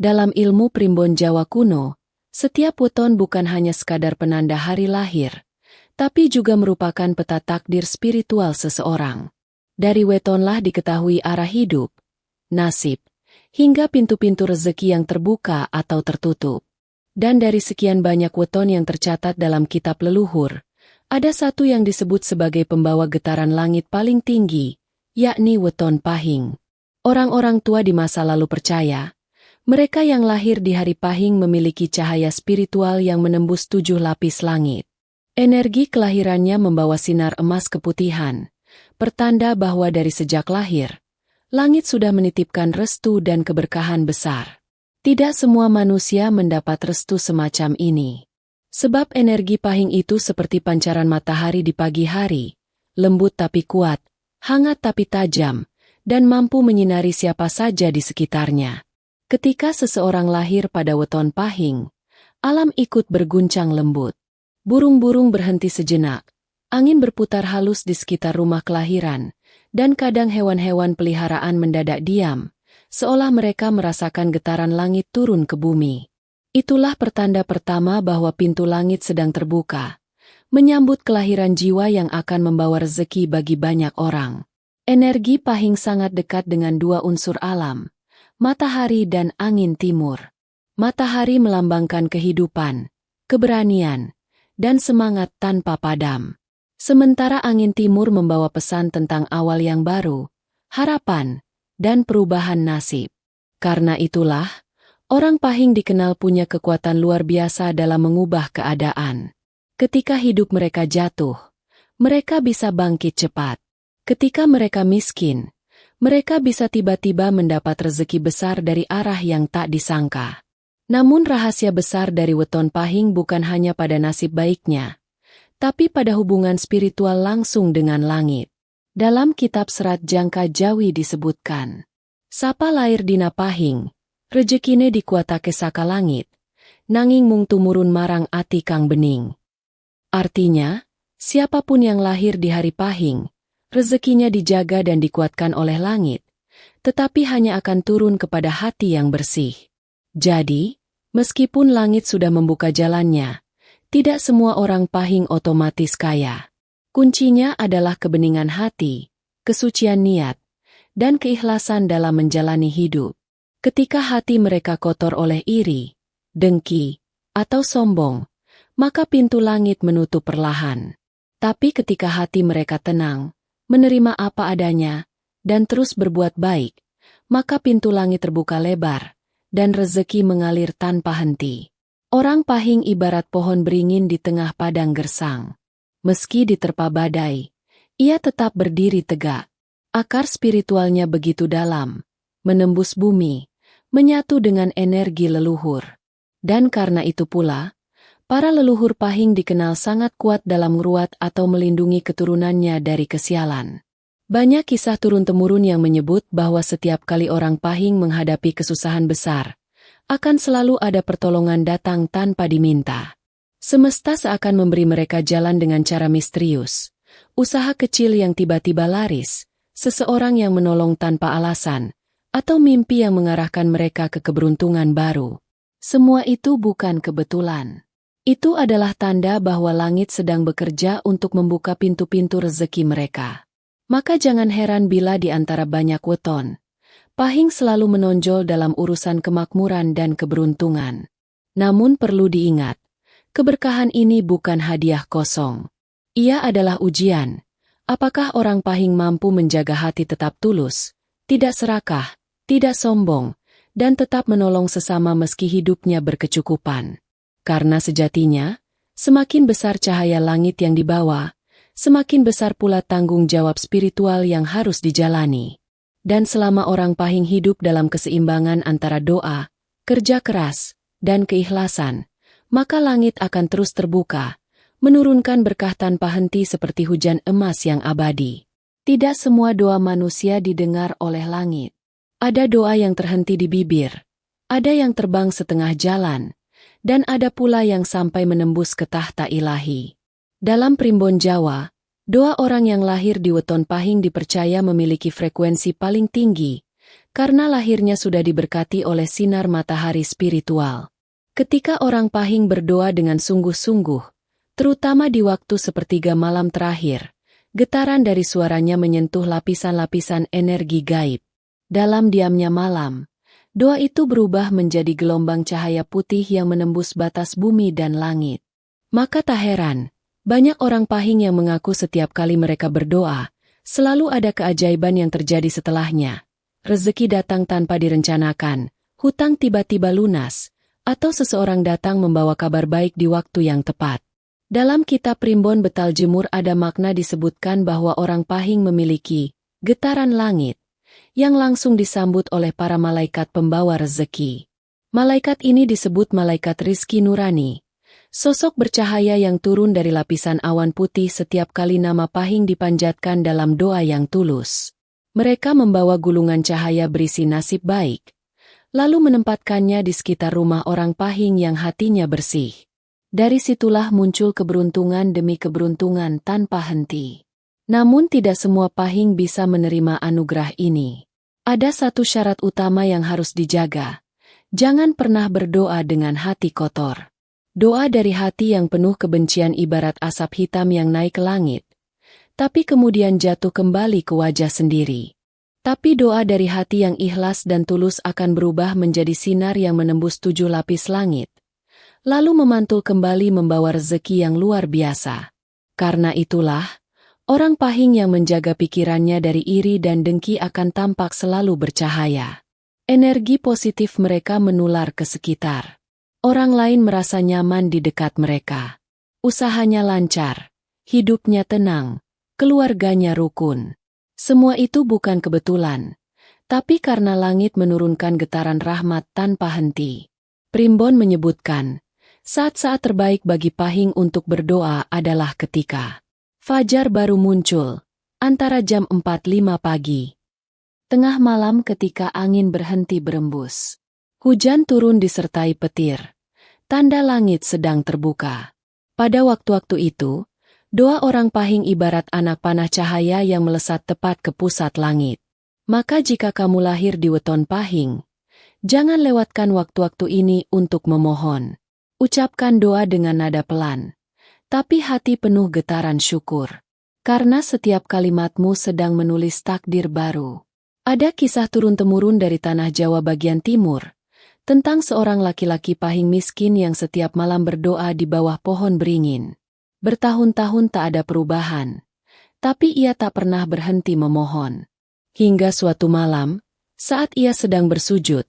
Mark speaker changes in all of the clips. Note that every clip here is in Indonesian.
Speaker 1: Dalam ilmu primbon Jawa kuno, setiap weton bukan hanya sekadar penanda hari lahir, tapi juga merupakan peta takdir spiritual seseorang. Dari wetonlah diketahui arah hidup, nasib, hingga pintu-pintu rezeki yang terbuka atau tertutup. Dan dari sekian banyak weton yang tercatat dalam kitab leluhur, ada satu yang disebut sebagai pembawa getaran langit paling tinggi, yakni weton Pahing. Orang-orang tua di masa lalu percaya, mereka yang lahir di hari Pahing memiliki cahaya spiritual yang menembus 7 lapis langit. Energi kelahirannya membawa sinar emas keputihan, pertanda bahwa dari sejak lahir, langit sudah menitipkan restu dan keberkahan besar. Tidak semua manusia mendapat restu semacam ini. Sebab energi Pahing itu seperti pancaran matahari di pagi hari, lembut tapi kuat, hangat tapi tajam, dan mampu menyinari siapa saja di sekitarnya. Ketika seseorang lahir pada weton Pahing, alam ikut berguncang lembut. Burung-burung berhenti sejenak, angin berputar halus di sekitar rumah kelahiran, dan kadang hewan-hewan peliharaan mendadak diam, seolah mereka merasakan getaran langit turun ke bumi. Itulah pertanda pertama bahwa pintu langit sedang terbuka, menyambut kelahiran jiwa yang akan membawa rezeki bagi banyak orang. Energi Pahing sangat dekat dengan dua unsur alam, matahari dan angin timur. Matahari melambangkan kehidupan, keberanian, dan semangat tanpa padam. Sementara angin timur membawa pesan tentang awal yang baru, harapan, dan perubahan nasib. Karena itulah, orang Pahing dikenal punya kekuatan luar biasa dalam mengubah keadaan. Ketika hidup mereka jatuh, mereka bisa bangkit cepat. Ketika mereka miskin, mereka bisa tiba-tiba mendapat rezeki besar dari arah yang tak disangka. Namun rahasia besar dari weton Pahing bukan hanya pada nasib baiknya, tapi pada hubungan spiritual langsung dengan langit. Dalam kitab Serat Jangka Jawi disebutkan, "Sapa lair dina Pahing, rejekine dikuatake saka langit, nanging mung tumurun marang ati kang bening." Artinya, siapapun yang lahir di hari Pahing, rezekinya dijaga dan dikuatkan oleh langit, tetapi hanya akan turun kepada hati yang bersih. Jadi, meskipun langit sudah membuka jalannya, tidak semua orang Pahing otomatis kaya. Kuncinya adalah kebeningan hati, kesucian niat, dan keikhlasan dalam menjalani hidup. Ketika hati mereka kotor oleh iri, dengki, atau sombong, maka pintu langit menutup perlahan. Tapi ketika hati mereka tenang, menerima apa adanya, dan terus berbuat baik, maka pintu langit terbuka lebar, dan rezeki mengalir tanpa henti. Orang Pahing ibarat pohon beringin di tengah padang gersang. Meski diterpa badai, ia tetap berdiri tegak. Akar spiritualnya begitu dalam, menembus bumi, menyatu dengan energi leluhur. Dan karena itu pula, para leluhur Pahing dikenal sangat kuat dalam meruat atau melindungi keturunannya dari kesialan. Banyak kisah turun-temurun yang menyebut bahwa setiap kali orang Pahing menghadapi kesusahan besar, akan selalu ada pertolongan datang tanpa diminta. Semesta seakan memberi mereka jalan dengan cara misterius. Usaha kecil yang tiba-tiba laris, seseorang yang menolong tanpa alasan, atau mimpi yang mengarahkan mereka ke keberuntungan baru. Semua itu bukan kebetulan. Itu adalah tanda bahwa langit sedang bekerja untuk membuka pintu-pintu rezeki mereka. Maka jangan heran bila di antara banyak weton, Pahing selalu menonjol dalam urusan kemakmuran dan keberuntungan. Namun perlu diingat, keberkahan ini bukan hadiah kosong. Ia adalah ujian. Apakah orang Pahing mampu menjaga hati tetap tulus, tidak serakah, tidak sombong, dan tetap menolong sesama meski hidupnya berkecukupan? Karena sejatinya, semakin besar cahaya langit yang dibawa, semakin besar pula tanggung jawab spiritual yang harus dijalani. Dan selama orang Pahing hidup dalam keseimbangan antara doa, kerja keras, dan keikhlasan, maka langit akan terus terbuka, menurunkan berkah tanpa henti seperti hujan emas yang abadi. Tidak semua doa manusia didengar oleh langit. Ada doa yang terhenti di bibir, ada yang terbang setengah jalan, dan ada pula yang sampai menembus ke tahta ilahi. Dalam primbon Jawa, doa orang yang lahir di weton Pahing dipercaya memiliki frekuensi paling tinggi, karena lahirnya sudah diberkati oleh sinar matahari spiritual. Ketika orang Pahing berdoa dengan sungguh-sungguh, terutama di waktu sepertiga malam terakhir, getaran dari suaranya menyentuh lapisan-lapisan energi gaib. Dalam diamnya malam, doa itu berubah menjadi gelombang cahaya putih yang menembus batas bumi dan langit. Maka tak heran, banyak orang Pahing yang mengaku setiap kali mereka berdoa, selalu ada keajaiban yang terjadi setelahnya. Rezeki datang tanpa direncanakan, hutang tiba-tiba lunas, atau seseorang datang membawa kabar baik di waktu yang tepat. Dalam kitab Primbon Betal Jemur ada makna disebutkan bahwa orang Pahing memiliki getaran langit, yang langsung disambut oleh para malaikat pembawa rezeki. Malaikat ini disebut malaikat rizki nurani. Sosok bercahaya yang turun dari lapisan awan putih setiap kali nama Pahing dipanjatkan dalam doa yang tulus. Mereka membawa gulungan cahaya berisi nasib baik, lalu menempatkannya di sekitar rumah orang Pahing yang hatinya bersih. Dari situlah muncul keberuntungan demi keberuntungan tanpa henti. Namun tidak semua Pahing bisa menerima anugerah ini. Ada satu syarat utama yang harus dijaga. Jangan pernah berdoa dengan hati kotor. Doa dari hati yang penuh kebencian ibarat asap hitam yang naik ke langit, tapi kemudian jatuh kembali ke wajah sendiri. Tapi doa dari hati yang ikhlas dan tulus akan berubah menjadi sinar yang menembus 7 lapis langit, lalu memantul kembali membawa rezeki yang luar biasa. Karena itulah, orang Pahing yang menjaga pikirannya dari iri dan dengki akan tampak selalu bercahaya. Energi positif mereka menular ke sekitar. Orang lain merasa nyaman di dekat mereka. Usahanya lancar, hidupnya tenang, keluarganya rukun. Semua itu bukan kebetulan, tapi karena langit menurunkan getaran rahmat tanpa henti. Primbon menyebutkan, saat-saat terbaik bagi Pahing untuk berdoa adalah ketika fajar baru muncul, antara jam 4:05 pagi. Tengah malam ketika angin berhenti berembus. Hujan turun disertai petir. Tanda langit sedang terbuka. Pada waktu-waktu itu, doa orang Pahing ibarat anak panah cahaya yang melesat tepat ke pusat langit. Maka jika kamu lahir di weton Pahing, jangan lewatkan waktu-waktu ini untuk memohon. Ucapkan doa dengan nada pelan, tapi hati penuh getaran syukur. Karena setiap kalimatmu sedang menulis takdir baru. Ada kisah turun-temurun dari tanah Jawa bagian timur, tentang seorang laki-laki Pahing miskin yang setiap malam berdoa di bawah pohon beringin. Bertahun-tahun tak ada perubahan, tapi ia tak pernah berhenti memohon. Hingga suatu malam, saat ia sedang bersujud,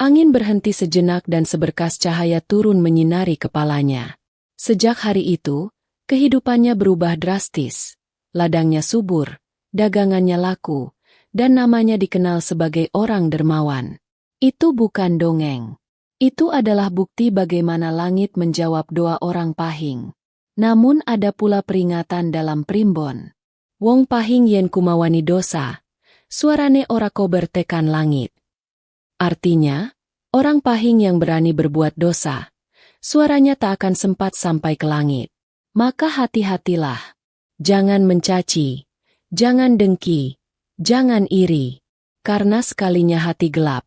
Speaker 1: angin berhenti sejenak dan seberkas cahaya turun menyinari kepalanya. Sejak hari itu, kehidupannya berubah drastis. Ladangnya subur, dagangannya laku, dan namanya dikenal sebagai orang dermawan. Itu bukan dongeng. Itu adalah bukti bagaimana langit menjawab doa orang Pahing. Namun ada pula peringatan dalam Primbon. Wong Pahing yen kumawani dosa, suarane ora kober tekan langit. Artinya, orang Pahing yang berani berbuat dosa, suaranya tak akan sempat sampai ke langit. Maka hati-hatilah. Jangan mencaci, jangan dengki, jangan iri. Karena sekalinya hati gelap,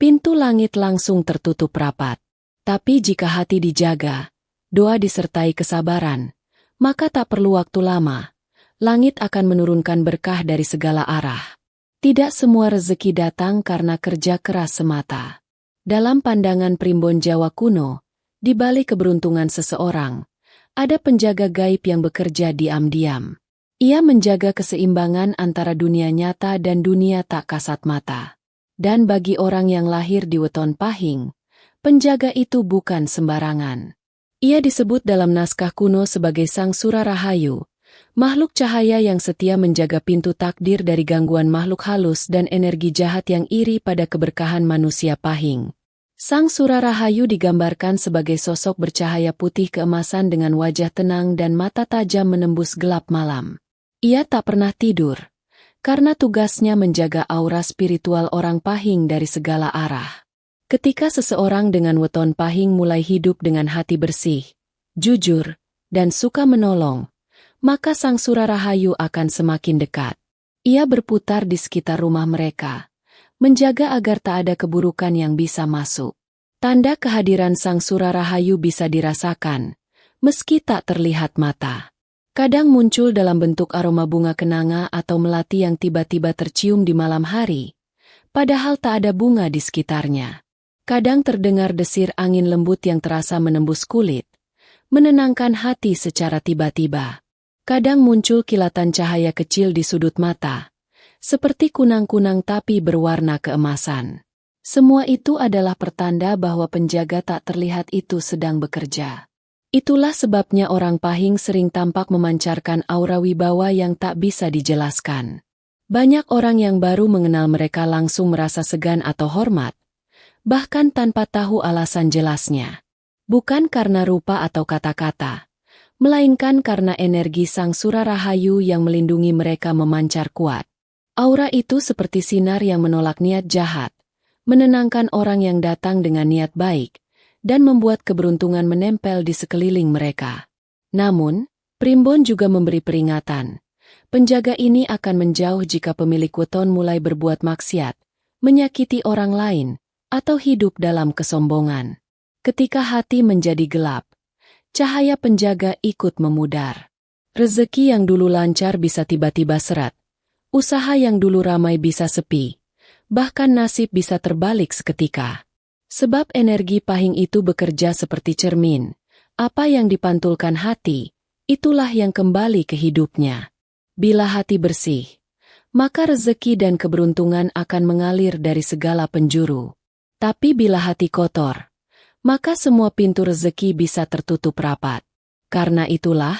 Speaker 1: pintu langit langsung tertutup rapat. Tapi jika hati dijaga, doa disertai kesabaran, maka tak perlu waktu lama. Langit akan menurunkan berkah dari segala arah. Tidak semua rezeki datang karena kerja keras semata. Dalam pandangan Primbon Jawa kuno, di balik keberuntungan seseorang, ada penjaga gaib yang bekerja diam-diam. Ia menjaga keseimbangan antara dunia nyata dan dunia tak kasat mata. Dan bagi orang yang lahir di weton Pahing, penjaga itu bukan sembarangan. Ia disebut dalam naskah kuno sebagai Sang Sura Rahayu, makhluk cahaya yang setia menjaga pintu takdir dari gangguan makhluk halus dan energi jahat yang iri pada keberkahan manusia Pahing. Sang Sura Rahayu digambarkan sebagai sosok bercahaya putih keemasan dengan wajah tenang dan mata tajam menembus gelap malam. Ia tak pernah tidur, karena tugasnya menjaga aura spiritual orang Pahing dari segala arah. Ketika seseorang dengan weton Pahing mulai hidup dengan hati bersih, jujur, dan suka menolong, maka Sang Sura Rahayu akan semakin dekat. Ia berputar di sekitar rumah mereka, menjaga agar tak ada keburukan yang bisa masuk. Tanda kehadiran Sang Sura Rahayu bisa dirasakan, meski tak terlihat mata. Kadang muncul dalam bentuk aroma bunga kenanga atau melati yang tiba-tiba tercium di malam hari, padahal tak ada bunga di sekitarnya. Kadang terdengar desir angin lembut yang terasa menembus kulit, menenangkan hati secara tiba-tiba. Kadang muncul kilatan cahaya kecil di sudut mata, seperti kunang-kunang tapi berwarna keemasan. Semua itu adalah pertanda bahwa penjaga tak terlihat itu sedang bekerja. Itulah sebabnya orang Pahing sering tampak memancarkan aura wibawa yang tak bisa dijelaskan. Banyak orang yang baru mengenal mereka langsung merasa segan atau hormat, bahkan tanpa tahu alasan jelasnya. Bukan karena rupa atau kata-kata, melainkan karena energi Sang Sura Rahayu yang melindungi mereka memancar kuat. Aura itu seperti sinar yang menolak niat jahat, menenangkan orang yang datang dengan niat baik, dan membuat keberuntungan menempel di sekeliling mereka. Namun, Primbon juga memberi peringatan. Penjaga ini akan menjauh jika pemilik weton mulai berbuat maksiat, menyakiti orang lain, atau hidup dalam kesombongan. Ketika hati menjadi gelap, cahaya penjaga ikut memudar. Rezeki yang dulu lancar bisa tiba-tiba seret. Usaha yang dulu ramai bisa sepi. Bahkan nasib bisa terbalik seketika. Sebab energi Pahing itu bekerja seperti cermin. Apa yang dipantulkan hati, itulah yang kembali ke hidupnya. Bila hati bersih, maka rezeki dan keberuntungan akan mengalir dari segala penjuru. Tapi bila hati kotor, maka semua pintu rezeki bisa tertutup rapat. Karena itulah,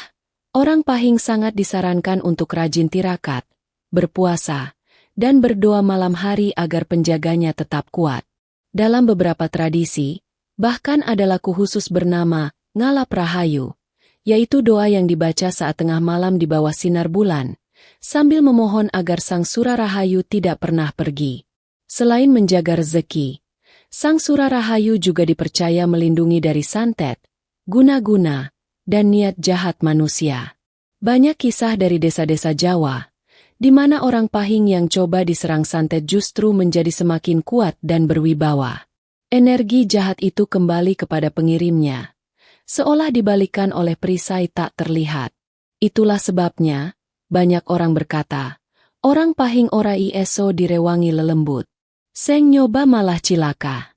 Speaker 1: orang Pahing sangat disarankan untuk rajin tirakat, berpuasa, dan berdoa malam hari agar penjaganya tetap kuat. Dalam beberapa tradisi, bahkan ada laku khusus bernama Ngalap Rahayu, yaitu doa yang dibaca saat tengah malam di bawah sinar bulan, sambil memohon agar Sang Sura Rahayu tidak pernah pergi. Selain menjaga rezeki, Sang Sura Rahayu juga dipercaya melindungi dari santet, guna-guna, dan niat jahat manusia. Banyak kisah dari desa-desa Jawa, di mana orang Pahing yang coba diserang santet justru menjadi semakin kuat dan berwibawa. Energi jahat itu kembali kepada pengirimnya, seolah dibalikan oleh perisai tak terlihat. Itulah sebabnya, banyak orang berkata, orang Pahing ora eso direwangi lelembut, seng nyoba malah cilaka.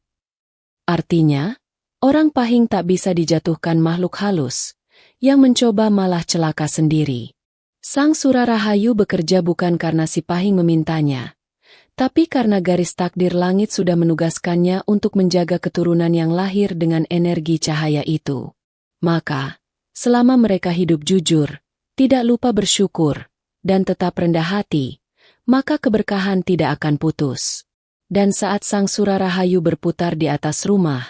Speaker 1: Artinya, orang Pahing tak bisa dijatuhkan makhluk halus, yang mencoba malah celaka sendiri. Sang Sura Rahayu bekerja bukan karena si Pahing memintanya, tapi karena garis takdir langit sudah menugaskannya untuk menjaga keturunan yang lahir dengan energi cahaya itu. Maka, selama mereka hidup jujur, tidak lupa bersyukur, dan tetap rendah hati, maka keberkahan tidak akan putus. Dan saat Sang Sura Rahayu berputar di atas rumah,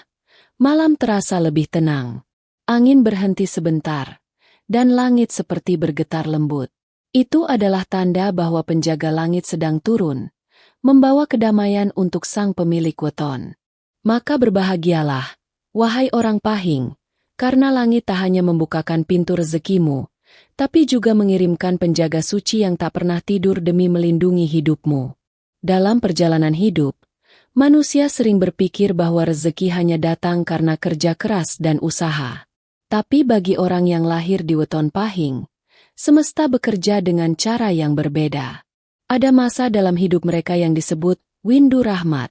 Speaker 1: malam terasa lebih tenang. Angin berhenti sebentar, dan langit seperti bergetar lembut. Itu adalah tanda bahwa penjaga langit sedang turun, membawa kedamaian untuk sang pemilik weton. Maka berbahagialah, wahai orang Pahing, karena langit tak hanya membukakan pintu rezekimu, tapi juga mengirimkan penjaga suci yang tak pernah tidur demi melindungi hidupmu. Dalam perjalanan hidup, manusia sering berpikir bahwa rezeki hanya datang karena kerja keras dan usaha. Tapi bagi orang yang lahir di weton Pahing, semesta bekerja dengan cara yang berbeda. Ada masa dalam hidup mereka yang disebut windu rahmat,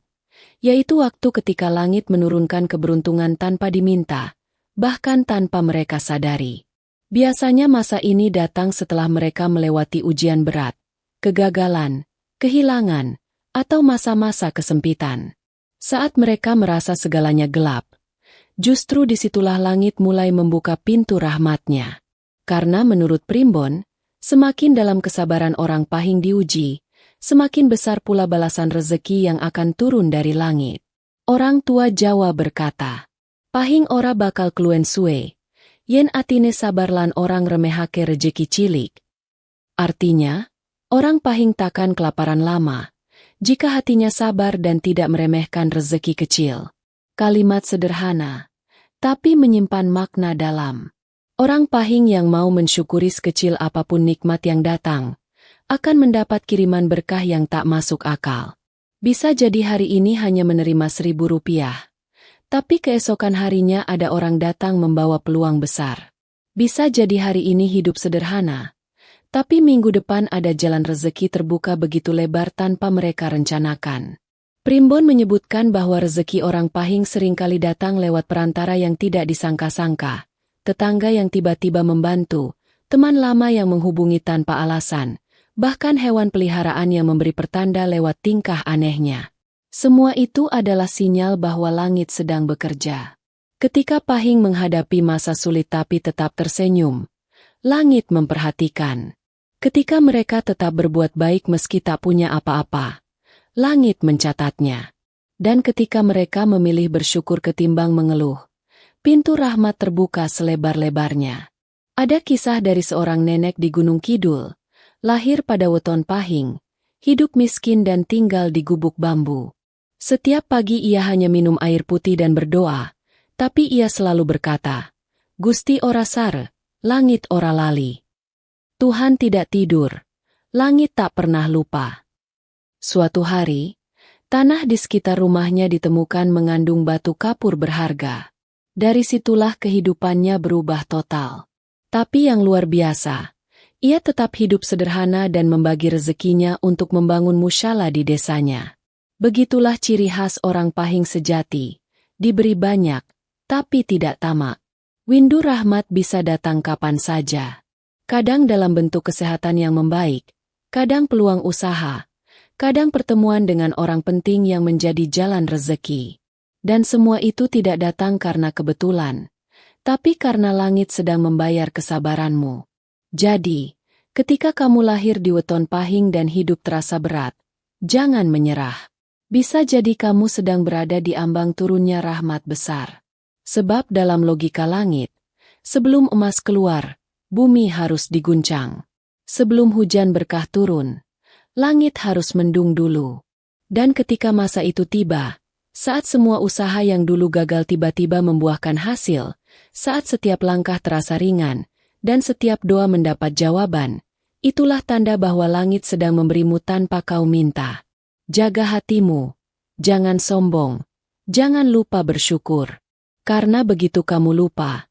Speaker 1: yaitu waktu ketika langit menurunkan keberuntungan tanpa diminta, bahkan tanpa mereka sadari. Biasanya masa ini datang setelah mereka melewati ujian berat, kegagalan, kehilangan, atau masa-masa kesempitan. Saat mereka merasa segalanya gelap, justru disitulah langit mulai membuka pintu rahmatnya. Karena menurut Primbon, semakin dalam kesabaran orang Pahing diuji, semakin besar pula balasan rezeki yang akan turun dari langit. Orang tua Jawa berkata, Pahing ora bakal kluen suwe, yen atine sabar lan orang remehake rejeki cilik. Artinya, orang Pahing takkan kelaparan lama, jika hatinya sabar dan tidak meremehkan rezeki kecil. Kalimat sederhana, tapi menyimpan makna dalam. Orang Pahing yang mau mensyukuri sekecil apapun nikmat yang datang, akan mendapat kiriman berkah yang tak masuk akal. Bisa jadi hari ini hanya menerima Rp1.000, tapi keesokan harinya ada orang datang membawa peluang besar. Bisa jadi hari ini hidup sederhana, tapi minggu depan ada jalan rezeki terbuka begitu lebar tanpa mereka rencanakan. Primbon menyebutkan bahwa rezeki orang Pahing seringkali datang lewat perantara yang tidak disangka-sangka, tetangga yang tiba-tiba membantu, teman lama yang menghubungi tanpa alasan, bahkan hewan peliharaan yang memberi pertanda lewat tingkah anehnya. Semua itu adalah sinyal bahwa langit sedang bekerja. Ketika Pahing menghadapi masa sulit tapi tetap tersenyum, langit memperhatikan. Ketika mereka tetap berbuat baik meski tak punya apa-apa, langit mencatatnya. Dan ketika mereka memilih bersyukur ketimbang mengeluh, pintu rahmat terbuka selebar-lebarnya. Ada kisah dari seorang nenek di Gunung Kidul, lahir pada weton Pahing, hidup miskin dan tinggal di gubuk bambu. Setiap pagi ia hanya minum air putih dan berdoa, tapi ia selalu berkata, "Gusti ora sare, langit ora lali." Tuhan tidak tidur, langit tak pernah lupa. Suatu hari, tanah di sekitar rumahnya ditemukan mengandung batu kapur berharga. Dari situlah kehidupannya berubah total. Tapi yang luar biasa, ia tetap hidup sederhana dan membagi rezekinya untuk membangun musala di desanya. Begitulah ciri khas orang Pahing sejati, diberi banyak, tapi tidak tamak. Windu rahmat bisa datang kapan saja. Kadang dalam bentuk kesehatan yang membaik, kadang peluang usaha, kadang pertemuan dengan orang penting yang menjadi jalan rezeki. Dan semua itu tidak datang karena kebetulan, tapi karena langit sedang membayar kesabaranmu. Jadi, ketika kamu lahir di weton Pahing dan hidup terasa berat, jangan menyerah. Bisa jadi kamu sedang berada di ambang turunnya rahmat besar. Sebab dalam logika langit, sebelum emas keluar, bumi harus diguncang. Sebelum hujan berkah turun, langit harus mendung dulu. Dan ketika masa itu tiba, saat semua usaha yang dulu gagal tiba-tiba membuahkan hasil, saat setiap langkah terasa ringan, dan setiap doa mendapat jawaban, itulah tanda bahwa langit sedang memberimu tanpa kau minta. Jaga hatimu, jangan sombong, jangan lupa bersyukur. Karena begitu kamu lupa,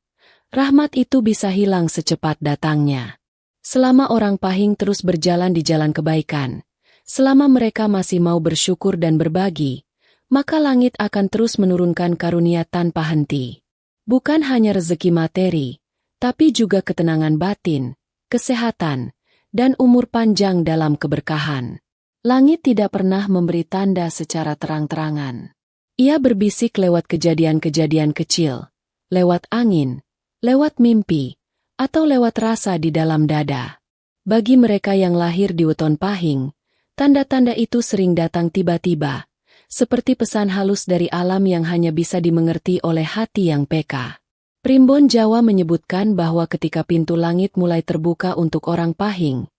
Speaker 1: rahmat itu bisa hilang secepat datangnya. Selama orang Pahing terus berjalan di jalan kebaikan, selama mereka masih mau bersyukur dan berbagi, maka langit akan terus menurunkan karunia tanpa henti. Bukan hanya rezeki materi, tapi juga ketenangan batin, kesehatan, dan umur panjang dalam keberkahan. Langit tidak pernah memberi tanda secara terang-terangan. Ia berbisik lewat kejadian-kejadian kecil, lewat angin, lewat mimpi, atau lewat rasa di dalam dada. Bagi mereka yang lahir di weton Pahing, tanda-tanda itu sering datang tiba-tiba, seperti pesan halus dari alam yang hanya bisa dimengerti oleh hati yang peka. Primbon Jawa menyebutkan bahwa ketika pintu langit mulai terbuka untuk orang Pahing,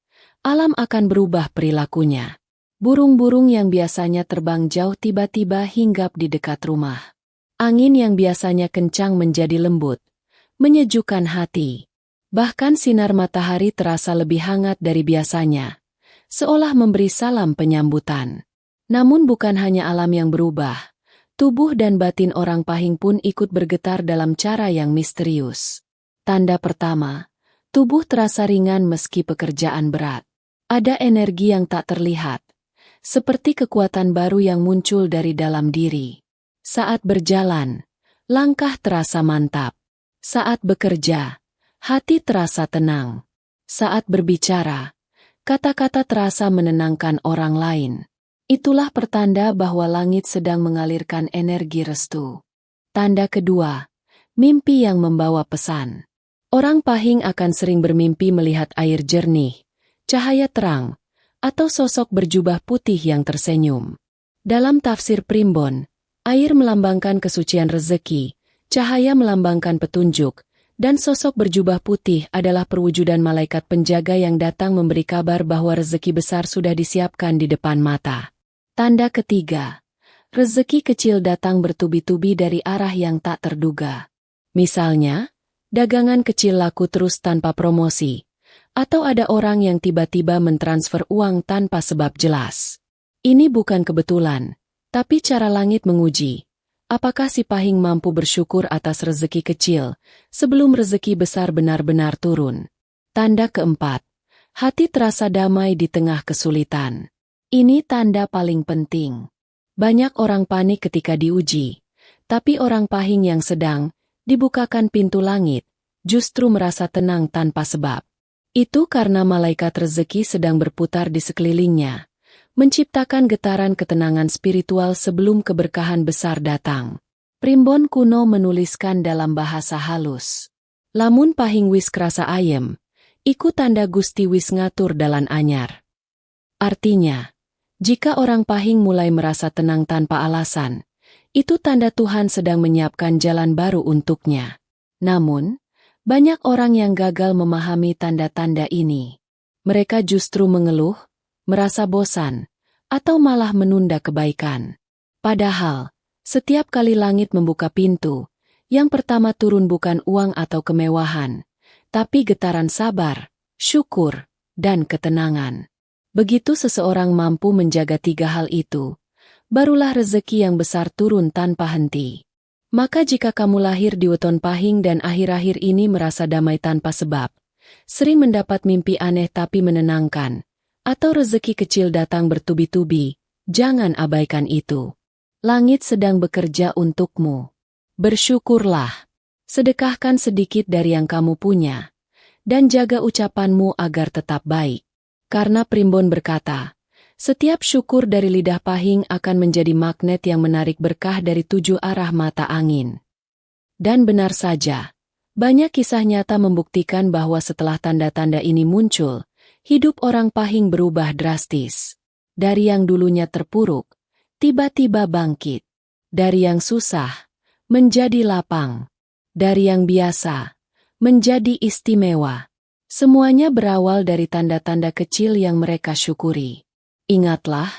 Speaker 1: alam akan berubah perilakunya. Burung-burung yang biasanya terbang jauh tiba-tiba hinggap di dekat rumah. Angin yang biasanya kencang menjadi lembut, menyejukkan hati. Bahkan sinar matahari terasa lebih hangat dari biasanya, seolah memberi salam penyambutan. Namun bukan hanya alam yang berubah, tubuh dan batin orang Pahing pun ikut bergetar dalam cara yang misterius. Tanda pertama, tubuh terasa ringan meski pekerjaan berat. Ada energi yang tak terlihat, seperti kekuatan baru yang muncul dari dalam diri. Saat berjalan, langkah terasa mantap. Saat bekerja, hati terasa tenang. Saat berbicara, kata-kata terasa menenangkan orang lain. Itulah pertanda bahwa langit sedang mengalirkan energi restu. Tanda kedua, mimpi yang membawa pesan. Orang Pahing akan sering bermimpi melihat air jernih, cahaya terang, atau sosok berjubah putih yang tersenyum. Dalam tafsir Primbon, air melambangkan kesucian rezeki, cahaya melambangkan petunjuk, dan sosok berjubah putih adalah perwujudan malaikat penjaga yang datang memberi kabar bahwa rezeki besar sudah disiapkan di depan mata. Tanda ketiga, rezeki kecil datang bertubi-tubi dari arah yang tak terduga. Misalnya, dagangan kecil laku terus tanpa promosi, atau ada orang yang tiba-tiba mentransfer uang tanpa sebab jelas. Ini bukan kebetulan, tapi cara langit menguji. Apakah si Pahing mampu bersyukur atas rezeki kecil, sebelum rezeki besar benar-benar turun? Tanda keempat. Hati terasa damai di tengah kesulitan. Ini tanda paling penting. Banyak orang panik ketika diuji, tapi orang Pahing yang sedang dibukakan pintu langit, justru merasa tenang tanpa sebab. Itu karena malaikat rezeki sedang berputar di sekelilingnya, menciptakan getaran ketenangan spiritual sebelum keberkahan besar datang. Primbon kuno menuliskan dalam bahasa halus. Lamun Pahing wis krasa ayem, iku tanda Gusti wis ngatur dalan anyar. Artinya, jika orang Pahing mulai merasa tenang tanpa alasan, itu tanda Tuhan sedang menyiapkan jalan baru untuknya. Namun, banyak orang yang gagal memahami tanda-tanda ini. Mereka justru mengeluh, merasa bosan, atau malah menunda kebaikan. Padahal, setiap kali langit membuka pintu, yang pertama turun bukan uang atau kemewahan, tapi getaran sabar, syukur, dan ketenangan. Begitu seseorang mampu menjaga tiga hal itu, barulah rezeki yang besar turun tanpa henti. Maka jika kamu lahir di weton Pahing dan akhir-akhir ini merasa damai tanpa sebab, sering mendapat mimpi aneh tapi menenangkan, atau rezeki kecil datang bertubi-tubi, jangan abaikan itu. Langit sedang bekerja untukmu. Bersyukurlah. Sedekahkan sedikit dari yang kamu punya, dan jaga ucapanmu agar tetap baik. Karena Primbon berkata, setiap syukur dari lidah Pahing akan menjadi magnet yang menarik berkah dari 7 arah mata angin. Dan benar saja, banyak kisah nyata membuktikan bahwa setelah tanda-tanda ini muncul, hidup orang Pahing berubah drastis. Dari yang dulunya terpuruk, tiba-tiba bangkit. Dari yang susah, menjadi lapang. Dari yang biasa, menjadi istimewa. Semuanya berawal dari tanda-tanda kecil yang mereka syukuri. Ingatlah,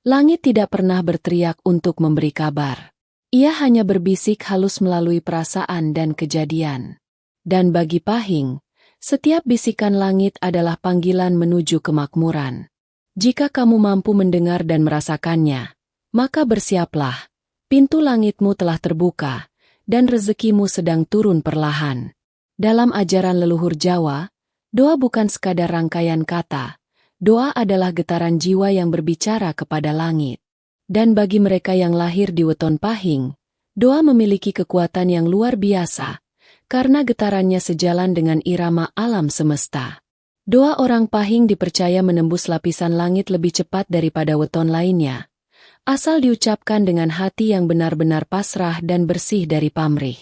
Speaker 1: langit tidak pernah berteriak untuk memberi kabar. Ia hanya berbisik halus melalui perasaan dan kejadian. Dan bagi Pahing, setiap bisikan langit adalah panggilan menuju kemakmuran. Jika kamu mampu mendengar dan merasakannya, maka bersiaplah, pintu langitmu telah terbuka, dan rezekimu sedang turun perlahan. Dalam ajaran leluhur Jawa, doa bukan sekadar rangkaian kata, doa adalah getaran jiwa yang berbicara kepada langit. Dan bagi mereka yang lahir di weton Pahing, doa memiliki kekuatan yang luar biasa, karena getarannya sejalan dengan irama alam semesta. Doa orang Pahing dipercaya menembus lapisan langit lebih cepat daripada weton lainnya, asal diucapkan dengan hati yang benar-benar pasrah dan bersih dari pamrih.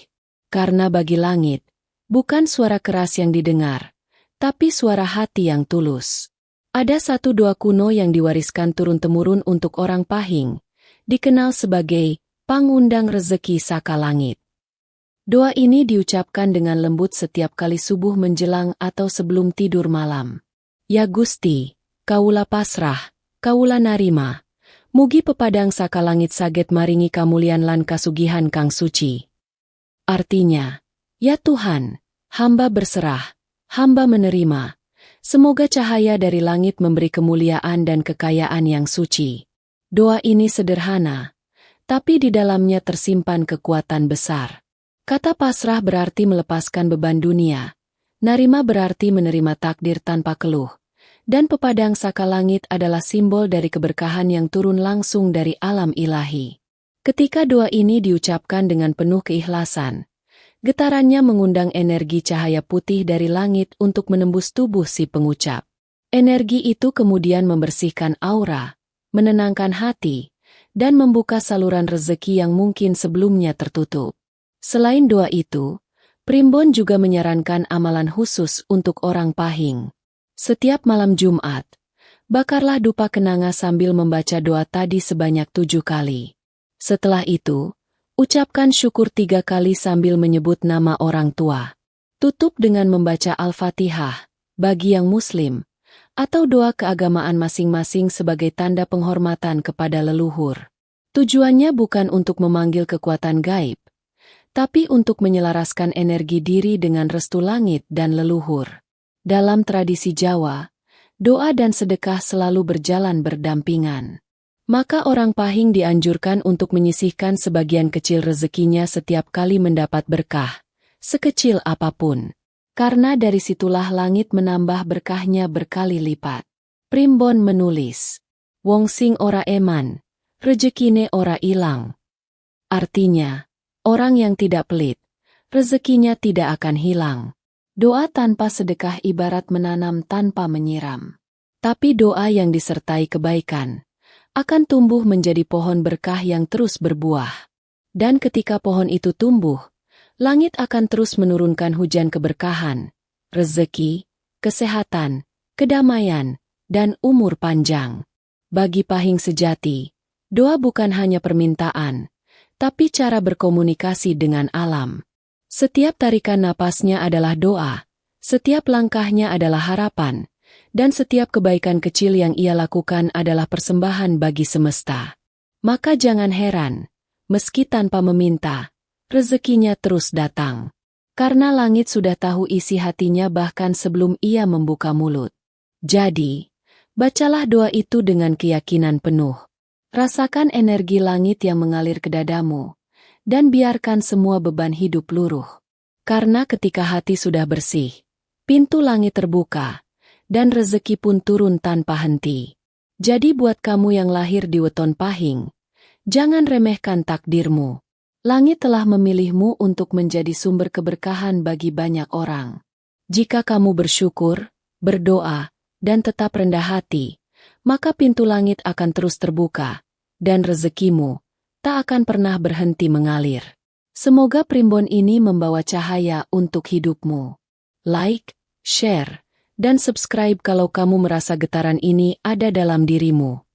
Speaker 1: Karena bagi langit, bukan suara keras yang didengar, tapi suara hati yang tulus. Ada satu doa kuno yang diwariskan turun-temurun untuk orang Pahing, dikenal sebagai pangundang rezeki saka langit. Doa ini diucapkan dengan lembut setiap kali subuh menjelang atau sebelum tidur malam. Ya Gusti, kaula pasrah, kaula narima. Mugi pepadang saka langit saget maringi kamulian lan kasugihan kang suci. Artinya, ya Tuhan, hamba berserah, hamba menerima. Semoga cahaya dari langit memberi kemuliaan dan kekayaan yang suci. Doa ini sederhana, tapi di dalamnya tersimpan kekuatan besar. Kata pasrah berarti melepaskan beban dunia, narima berarti menerima takdir tanpa keluh, dan pepadang saka langit adalah simbol dari keberkahan yang turun langsung dari alam ilahi. Ketika doa ini diucapkan dengan penuh keikhlasan, getarannya mengundang energi cahaya putih dari langit untuk menembus tubuh si pengucap. Energi itu kemudian membersihkan aura, menenangkan hati, dan membuka saluran rezeki yang mungkin sebelumnya tertutup. Selain doa itu, Primbon juga menyarankan amalan khusus untuk orang Pahing. Setiap malam Jumat, bakarlah dupa kenanga sambil membaca doa tadi sebanyak 7 kali. Setelah itu, ucapkan syukur 3 kali sambil menyebut nama orang tua. Tutup dengan membaca Al-Fatihah, bagi yang Muslim, atau doa keagamaan masing-masing sebagai tanda penghormatan kepada leluhur. Tujuannya bukan untuk memanggil kekuatan gaib, tapi untuk menyelaraskan energi diri dengan restu langit dan leluhur. Dalam tradisi Jawa, doa dan sedekah selalu berjalan berdampingan. Maka orang Pahing dianjurkan untuk menyisihkan sebagian kecil rezekinya setiap kali mendapat berkah, sekecil apapun. Karena dari situlah langit menambah berkahnya berkali lipat. Primbon menulis, wong sing ora eman, rezekine ora ilang. Artinya, orang yang tidak pelit, rezekinya tidak akan hilang. Doa tanpa sedekah ibarat menanam tanpa menyiram. Tapi doa yang disertai kebaikan akan tumbuh menjadi pohon berkah yang terus berbuah. Dan ketika pohon itu tumbuh, langit akan terus menurunkan hujan keberkahan, rezeki, kesehatan, kedamaian, dan umur panjang. Bagi Pahing sejati, doa bukan hanya permintaan, tapi cara berkomunikasi dengan alam. Setiap tarikan napasnya adalah doa, setiap langkahnya adalah harapan, dan setiap kebaikan kecil yang ia lakukan adalah persembahan bagi semesta. Maka jangan heran, meski tanpa meminta, rezekinya terus datang. Karena langit sudah tahu isi hatinya bahkan sebelum ia membuka mulut. Jadi, bacalah doa itu dengan keyakinan penuh. Rasakan energi langit yang mengalir ke dadamu, dan biarkan semua beban hidup luruh. Karena ketika hati sudah bersih, pintu langit terbuka, dan rezeki pun turun tanpa henti. Jadi buat kamu yang lahir di weton Pahing, jangan remehkan takdirmu. Langit telah memilihmu untuk menjadi sumber keberkahan bagi banyak orang. Jika kamu bersyukur, berdoa, dan tetap rendah hati, maka pintu langit akan terus terbuka, dan rezekimu tak akan pernah berhenti mengalir. Semoga primbon ini membawa cahaya untuk hidupmu. Like, share, dan subscribe kalau kamu merasa getaran ini ada dalam dirimu.